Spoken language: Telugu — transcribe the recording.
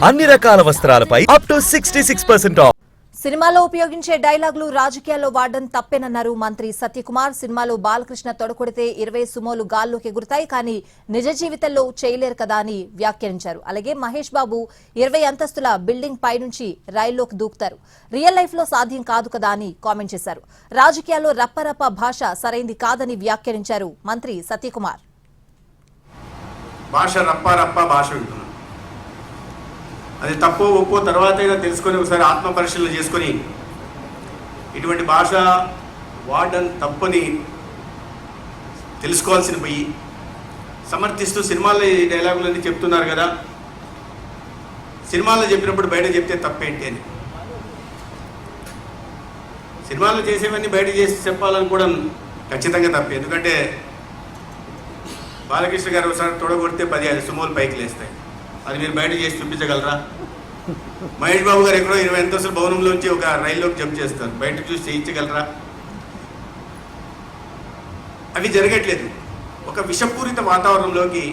అన్ని రకాల వస్త్రాలపై అప్ టు 66% ఆఫ్. సినిమాలో ఉపయోగించే డైలాగులు రాజకీయాల్లో వాడడం తప్పేనన్నారు మంత్రి సత్యకుమార్. సినిమాలో బాలకృష్ణ తొడకొడితే 20 సుమోలు గాల్లోకి ఎగురుతాయి, కానీ నిజ జీవితంలో చేయలేరు కదా అని వ్యాఖ్యానించారు. అలాగే మహేష్ బాబు 20 అంతస్తుల బిల్డింగ్ పై నుంచి రైల్లోకి దూకుతారు, రియల్ లైఫ్ లో సాధ్యం కాదు కదా అని కామెంట్ చేశారు. రాజకీయాల్లో రప్పరప్ప భాష సరైంది కాదని వ్యాఖ్యానించారు మంత్రి సత్యకుమార్. భాష రప్ప భాష వింటున్నాం, అది తప్పో ఒప్పో తర్వాత అయినా తెలుసుకొని ఒకసారి ఆత్మ పరిశీలన చేసుకొని ఇటువంటి భాష వాడడం తప్పని తెలుసుకోవాల్సిన పోయి సమర్థిస్తూ సినిమాల్లో ఈ డైలాగులన్నీ చెప్తున్నారు కదా, సినిమాల్లో చెప్పినప్పుడు బయట చెప్తే తప్పేంటి అని. సినిమాల్లో చేసేవన్నీ బయట చేసి చెప్పాలనుకోవడం ఖచ్చితంగా తప్పే. ఎందుకంటే బాలకృష్ణ గారు ఒకసారి తొడగొడితే 10 సుమోలు పైకి లేస్తాయి, అది మీరు బయట చేసి చూపించగలరా? మహేష్ బాబు గారు ఎక్కడో 20 అంతస్తుల భవనంలోంచి ఒక రైల్లోకి జంప్ చేస్తారు, బయట చూసి చేయించగలరా? అవి జరగట్లేదు. ఒక విషపూరిత వాతావరణంలోకి